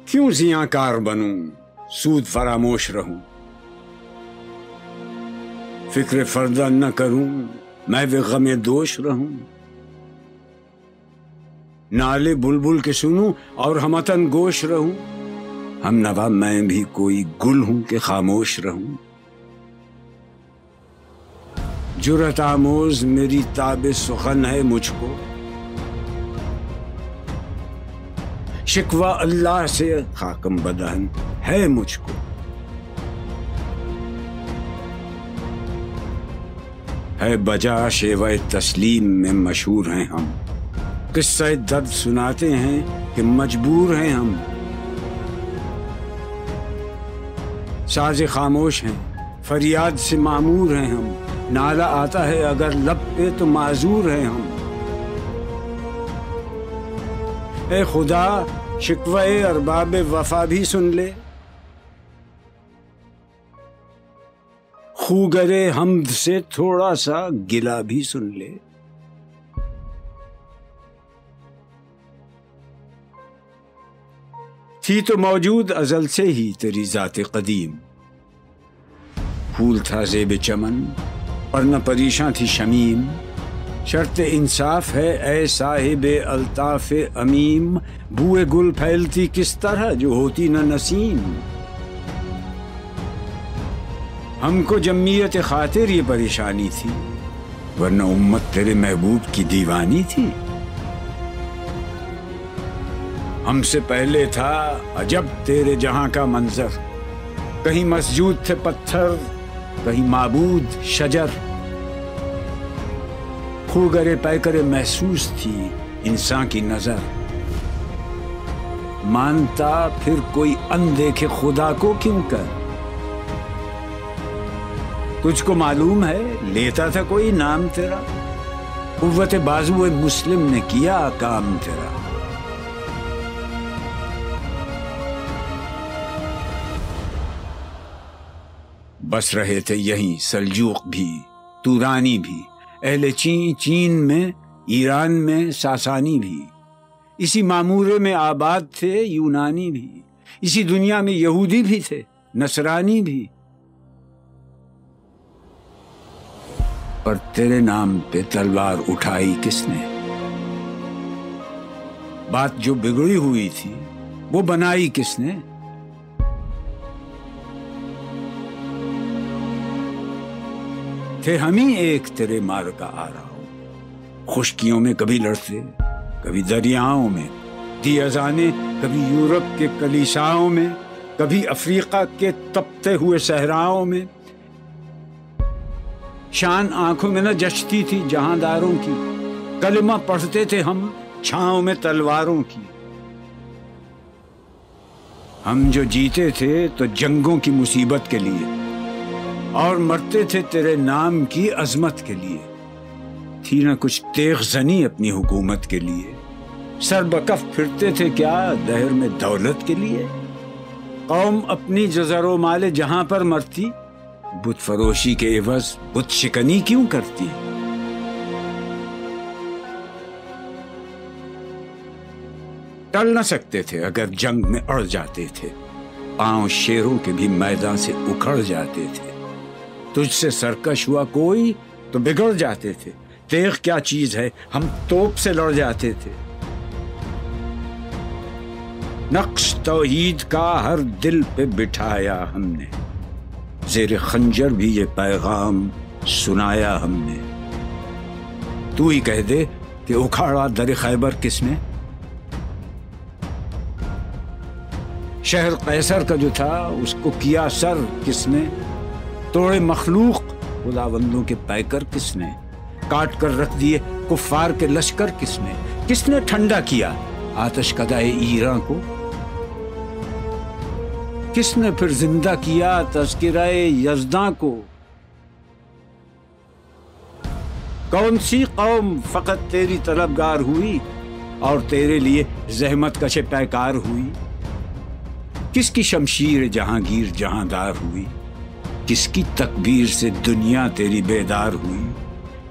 کیوں زیاں کار بنوں سود فراموش رہوں، فکر فردہ نہ کروں میں بھی غم دوش رہوں، نالے بلبل کے سنوں اور ہمتن گوش رہوں، ہم نوا میں بھی کوئی گل ہوں کہ خاموش رہوں، جرأت آموز میری تاب سخن ہے مجھ کو، شکوہ اللہ سے خاکم بدہن ہے مجھ کو، ہے بجا شیوہ تسلیم میں مشہور ہیں ہم، قصہ درد سناتے ہیں کہ مجبور ہیں ہم، ساز خاموش ہیں فریاد سے معمور ہیں ہم، نالہ آتا ہے اگر لب پہ تو معذور ہیں ہم، اے خدا شکوہ ارباب وفا بھی سن لے، خوگرے حمد سے تھوڑا سا گلہ بھی سن لے، تھی تو موجود ازل سے ہی تیری ذات قدیم، پھول تھا زیب چمن اور نہ پریشاں تھی شمیم، شرط انصاف ہے اے صاحب الطاف امیم، بوئے گل پھیلتی کس طرح جو ہوتی نہ نسیم، ہم کو جمعیت خاطر یہ پریشانی تھی ورنہ امت تیرے محبوب کی دیوانی تھی، ہم سے پہلے تھا عجب تیرے جہاں کا منظر، کہیں مسجود تھے پتھر کہیں معبود شجر، خوگرے پیکرے محسوس تھی انسان کی نظر، مانتا پھر کوئی اندیکھے خدا کو کیوں کر، تجھ کو معلوم ہے لیتا تھا کوئی نام تیرا، قوت بازو مسلم نے کیا کام تیرا، بس رہے تھے یہیں سلجوق بھی تورانی بھی، اہل چین میں ایران میں ساسانی بھی، اسی معمورے میں آباد تھے یونانی بھی، اسی دنیا میں یہودی بھی تھے نصرانی بھی، پر تیرے نام پہ تلوار اٹھائی کس نے، بات جو بگڑی ہوئی تھی وہ بنائی کس نے، تھے ہم ہی ایک تیرے مار کا آ رہا ہوں، خشکیوں میں کبھی لڑتے کبھی دریاؤں میں، دی اذانیں کبھی یورپ کے کلیساؤں میں، کبھی افریقہ کے تپتے ہوئے صحراؤں میں، شان آنکھوں میں نہ جچتی تھی جہانداروں کی، کلمہ پڑھتے تھے ہم چھاؤں میں تلواروں کی، ہم جو جیتے تھے تو جنگوں کی مصیبت کے لیے اور مرتے تھے تیرے نام کی عظمت کے لیے، تھی نہ کچھ تیغ زنی اپنی حکومت کے لیے، سر بکف پھرتے تھے کیا دہر میں دولت کے لیے، قوم اپنی جزر و مال جہاں پر مرتی، بت فروشی کے عوض بت شکنی کیوں کرتی، ٹل نہ سکتے تھے اگر جنگ میں اڑ جاتے تھے، پاؤں شیروں کے بھی میدان سے اکھڑ جاتے تھے، تجھ سے سرکش ہوا کوئی تو بگڑ جاتے تھے، تیغ کیا چیز ہے ہم توپ سے لڑ جاتے تھے، نقش توحید کا ہر دل پہ بٹھایا ہم نے، زیر خنجر بھی یہ پیغام سنایا ہم نے، تو ہی کہہ دے کہ اکھاڑا در خیبر کس نے، شہر قیصر کا جو تھا اس کو کیا سر کس نے، توڑے مخلوق خداوندوں کے پیکر کس نے، کاٹ کر رکھ دیے کفار کے لشکر کس نے ٹھنڈا کیا آتش کدائے ایران کو، کس نے پھر زندہ کیا تذکرہ یزداں کو، کون سی قوم فقط تیری طلبگار ہوئی اور تیرے لیے زحمت کش پیکار ہوئی، کس کی شمشیر جہانگیر جہاندار ہوئی، کس کی تکبیر سے دنیا تیری بیدار ہوئی،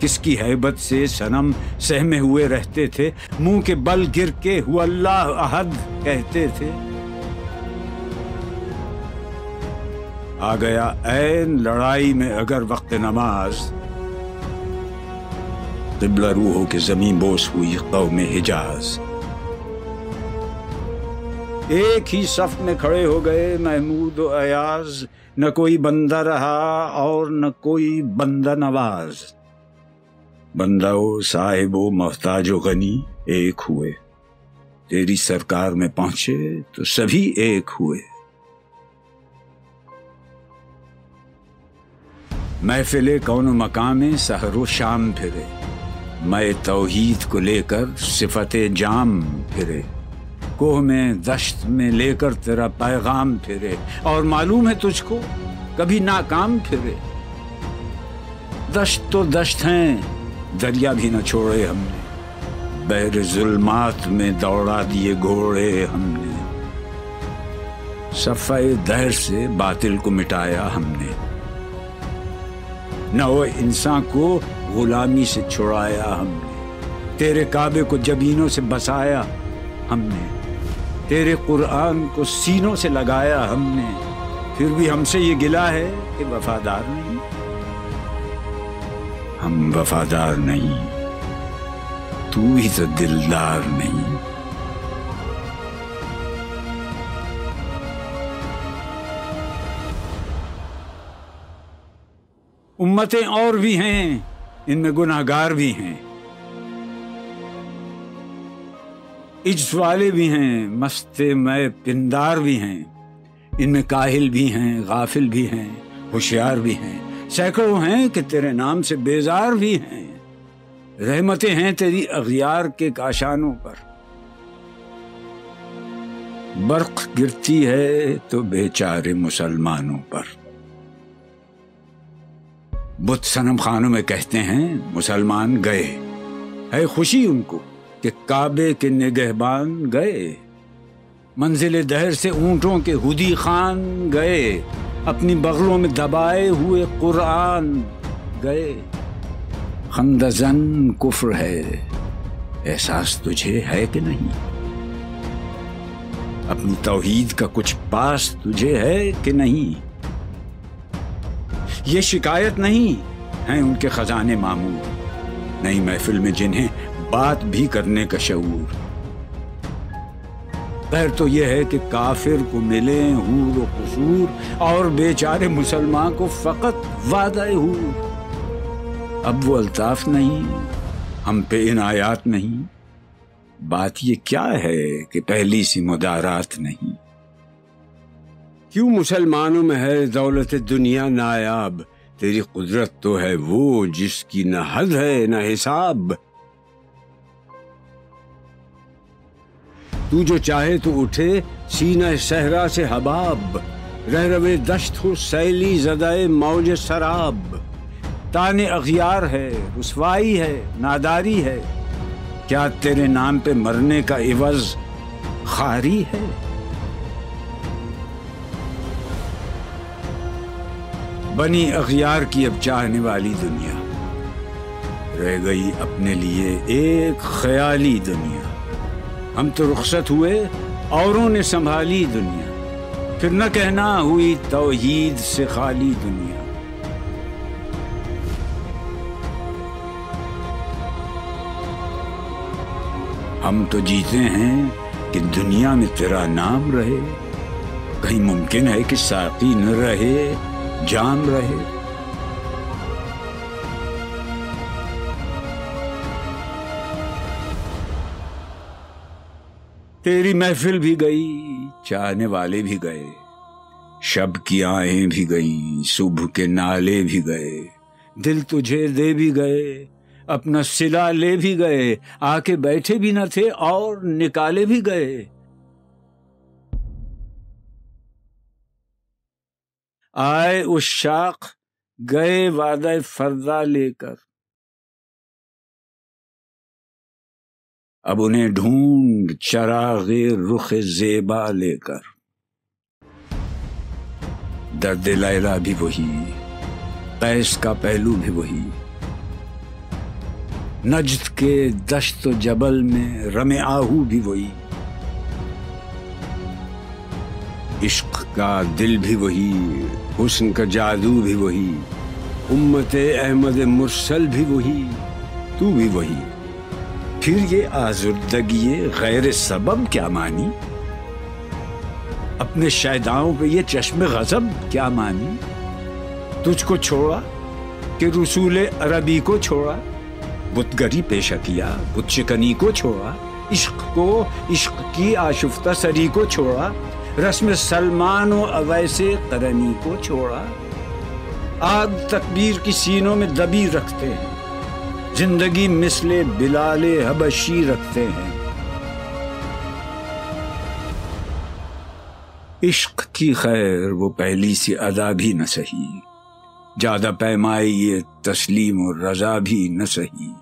کس کی ہیبت سے صنم سہمے ہوئے رہتے تھے، منہ کے بل گر کے ہو اللہ احد کہتے تھے، آ گیا عین لڑائی میں اگر وقت نماز، قبلہ رو ہو کے زمین بوس ہوئی قوم حجاز۔ ایک ہی صف میں کھڑے ہو گئے محمود و ایاز، نہ کوئی بندہ رہا اور نہ کوئی بندہ نواز۔ بندہ و صاحب و محتاج و غنی ایک ہوئے، تیری سرکار میں پہنچے تو سبھی ایک ہوئے۔ محفل کون و مقام میں سحر و شام پھرے، میں توحید کو لے کر صفت جام پھرے، کوہ میں دشت میں لے کر تیرا پیغام پھرے، اور معلوم ہے تجھ کو کبھی ناکام پھرے۔ دشت تو دشت ہیں، دریا بھی نہ چھوڑے ہم نے، بحر ظلمات میں دوڑا دیے گھوڑے ہم نے، صفحہ دہر سے باطل کو مٹایا ہم نے، نو انسان کو غلامی سے چھڑایا ہم نے، تیرے کعبے کو جبینوں سے بسایا ہم نے، تیرے قرآن کو سینوں سے لگایا ہم نے، پھر بھی ہم سے یہ گلہ ہے کہ وفادار نہیں۔ ہم وفادار نہیں، تو ہی تو دلدار نہیں۔ امتیں اور بھی ہیں، ان میں گناہگار بھی ہیں، عجز والے بھی ہیں، مست میں پندار بھی ہیں، ان میں کاہل بھی ہیں، غافل بھی ہیں، ہوشیار بھی ہیں، سینکڑوں ہیں کہ تیرے نام سے بیزار بھی ہیں۔ رحمتیں ہیں تیری اغیار کے کاشانوں پر، برق گرتی ہے تو بیچارے مسلمانوں پر۔ بت صنم خانوں میں کہتے ہیں مسلمان گئے، ہے خوشی ان کو کہ کعبے کے نگہبان گئے، منزل دہر سے اونٹوں کے ہدی خان گئے، اپنی بغلوں میں دبائے ہوئے قرآن گئے۔ خندزن کفر ہے، احساس تجھے ہے کہ نہیں؟ اپنی توحید کا کچھ پاس تجھے ہے کہ نہیں؟ یہ شکایت نہیں ہیں ان کے خزانے معمور، نئی محفل میں جنہیں بات بھی کرنے کا شعور۔ خیر تو یہ ہے کہ کافر کو ملے حور و قصور، اور بیچارے مسلمان کو فقط وعدہ حور۔ اب وہ الطاف نہیں، ہم پہ عنایات نہیں، بات یہ کیا ہے کہ پہلی سی مدارات نہیں۔ کیوں مسلمانوں میں ہے دولت دنیا نایاب، تیری قدرت تو ہے وہ جس کی نہ حد ہے نہ حساب۔ تو جو چاہے تو اٹھے سینہ صحرا سے حباب، رہ روے دشت ہو سیلی زدائے موج سراب۔ تان اغیار ہے، رسوائی ہے، ناداری ہے، کیا تیرے نام پہ مرنے کا عوض خاری ہے؟ بنی اغیار کی اب چاہنے والی دنیا، رہ گئی اپنے لیے ایک خیالی دنیا۔ ہم تو رخصت ہوئے، اوروں نے سنبھالی دنیا، پھر نہ کہنا ہوئی توحید سے خالی دنیا۔ ہم تو جیتے ہیں کہ دنیا میں تیرا نام رہے، کہیں ممکن ہے کہ ساقی نہ رہے جام رہے۔ تیری محفل بھی گئی، چاہنے والے بھی گئے، شب کی آہیں بھی گئیں، صبح کے نالے بھی گئے، دل تجھے دے بھی گئے، اپنا صلہ لے بھی گئے، آ کے بیٹھے بھی نہ تھے اور نکالے بھی گئے۔ آئے عشاق گئے وعدہ فردا لے کر، اب انہیں ڈھونڈ چراغ رخ زیبا لے کر۔ درد لیلا بھی وہی، قیس کا پہلو بھی وہی، نجد کے دشت و جبل میں رم آہو بھی وہی، عشق کا دل بھی وہی، حسن کا جادو بھی وہی، امت احمد مرسل بھی وہی، تو بھی وہی، پھر یہ آزردگی غیر سبب کیا مانی؟ اپنے شیداؤں پہ یہ چشم غضب کیا مانی؟ تجھ کو چھوڑا کہ رسول عربی کو چھوڑا، بت گری پیشہ کیا، بت شکنی کو چھوڑا، عشق کو، عشق کی آشفتہ سری کو چھوڑا، رسم سلمان و اویس قرنی کو چھوڑا، آگ تکبیر کی سینوں میں دبی رکھتے ہیں، زندگی مثل بلال حبشی رکھتے ہیں۔ عشق کی خیر وہ پہلی سی ادا بھی نہ سہی، زیادہ پیمائی یہ تسلیم و رضا بھی نہ سہی،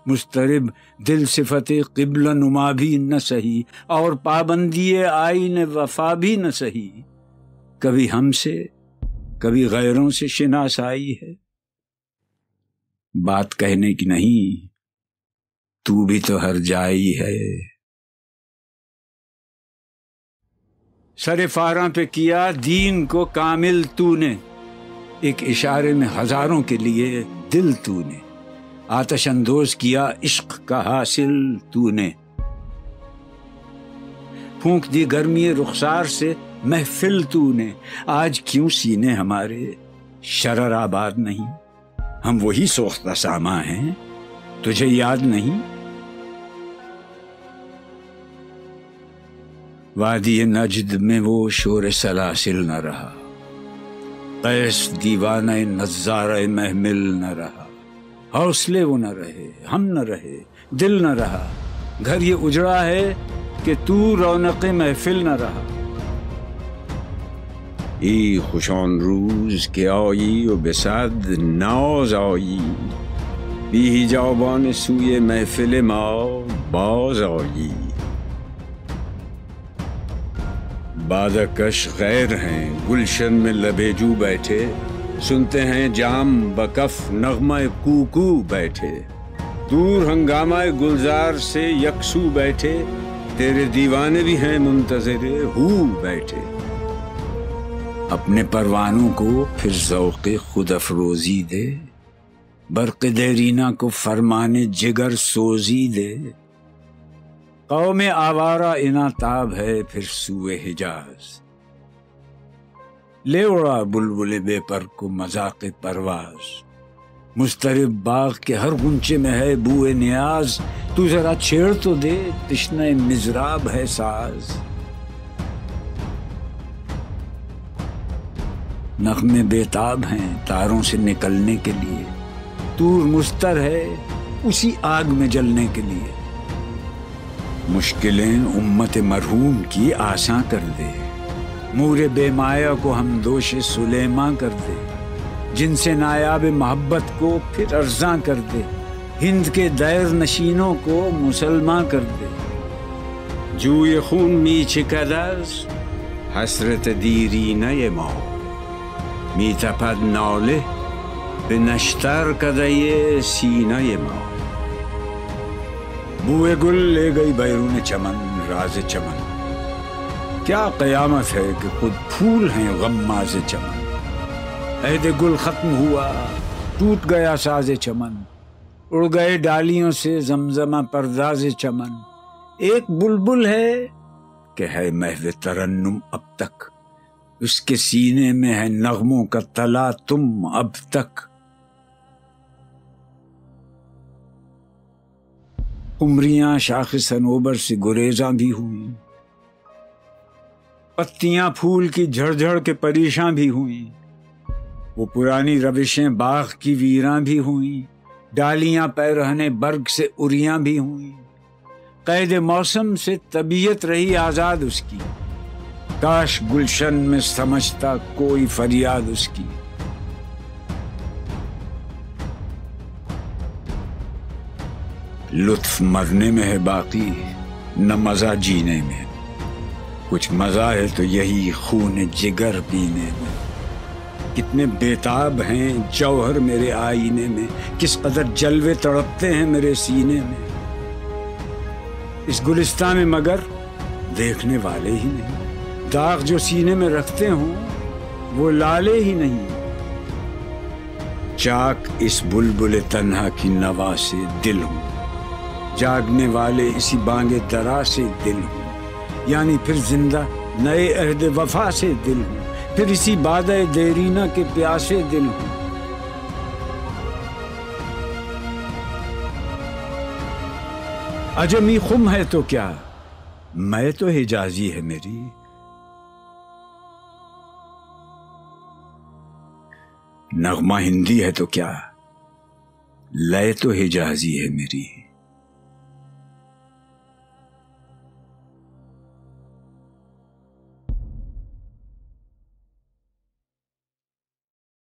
مضطرب دل صفت قبلہ نما بھی نہ سہی، اور پابندی آئین وفا بھی نہ سہی، کبھی ہم سے کبھی غیروں سے شناسائی ہے، بات کہنے کی نہیں، تو بھی تو ہر جائی ہے۔ سر فاراں پہ کیا دین کو کامل تو نے، ایک اشارے میں ہزاروں کے لیے دل تو نے، آتش اندوز کیا عشق کا حاصل تو نے، پھونک دی گرمی رخسار سے محفل تو نے، آج کیوں سینے ہمارے شرر آباد نہیں؟ ہم وہی سوختہ ساما ہیں، تجھے یاد نہیں؟ وادی نجد میں وہ شور سلاسل نہ رہا، قیس دیوانہ نظارہ محمل نہ رہا، حوصلے وہ نہ رہے، ہم نہ رہے، دل نہ رہا، گھر یہ اجڑا ہے کہ تو رونق محفل نہ رہا۔ ای خوشان روز کہ آیی و بصد ناز آیی، بی حجابان سوی محفل ما باز آیی، بادکش غیر ہیں گلشن میں لبے جو بیٹھے، سنتے ہیں جام بکف نغمہ کوکو بیٹھے، دور ہنگامہ گلزار سے یکسو بیٹھے، تیرے دیوانے بھی ہیں منتظر ہو بیٹھے، اپنے پروانوں کو پھر ذوق خود افروزی دے، برق دیرینہ کو فرمانے جگر سوزی دے، قوم آوارہ اناتاب ہے پھر سوئے حجاز، لے اڑا بلبل بے پر کو مذاق پرواز، مضطرب باغ کے ہر غنچے میں ہے بوئے نیاز، تو ذرا چھیڑ تو دے تشنہ مضراب ہے ساز، نغمے بیتاب ہیں تاروں سے نکلنے کے لیے، طور مستر ہے اسی آگ میں جلنے کے لیے، مشکلیں امت مرحوم کی آساں کر دے، مور بے مایا کو ہم دوش سلیماں کر دے، جن سے نایاب محبت کو پھر ارزاں کر دے، ہند کے دیر نشینوں کو مسلمان کر دے، جوئے خون می چکدز حسرت دیرینہ ما، می تپد ناله به نشتر کدے سینہ ما، بوئے گل لے گئی بیرون چمن راز چمن، کیا قیامت ہے کہ خود پھول ہیں غماز چمن، عہد گل ختم ہوا ٹوٹ گیا ساز چمن، اڑ گئے ڈالیوں سے زمزمہ پرداز چمن، ایک بلبل ہے کہ ہے محو ترنم اب تک، اس کے سینے میں ہے نغموں کا تلا تم اب تک، قمریاں شاخ صنوبر سے گریزاں بھی ہوئیں، پتیاں پھول کی جھڑ جھڑ کے پریشاں بھی ہوئیں، وہ پرانی روشیں باغ کی ویراں بھی ہوئیں، ڈالیاں پیرہنے برگ سے اریاں بھی ہوئیں، قید موسم سے طبیعت رہی آزاد اس کی، کاش گلشن میں سمجھتا کوئی فریاد اس کی، لطف مرنے میں ہے باقی نہ مزہ جینے میں، کچھ مزہ ہے تو یہی خون جگر پینے میں، کتنے بیتاب ہیں جوہر میرے آئینے میں، کس قدر جلوے تڑپتے ہیں میرے سینے میں، اس گلستان میں مگر دیکھنے والے ہی نہیں، داغ جو سینے میں رکھتے ہوں وہ لالے ہی نہیں، چاک اس بلبل تنہا کی نوا سے دل ہوں، جاگنے والے اسی بانگ درا سے دل ہوں، یعنی پھر زندہ نئے عہد وفا سے دل ہوں، پھر اسی بادۂ دیرینہ کے پیاسے دل ہوں۔ عجمی خم ہے تو کیا، میں تو حجازی ہے میری، نغمہ ہندی ہے تو کیا، لے تو حجازی ہے میری۔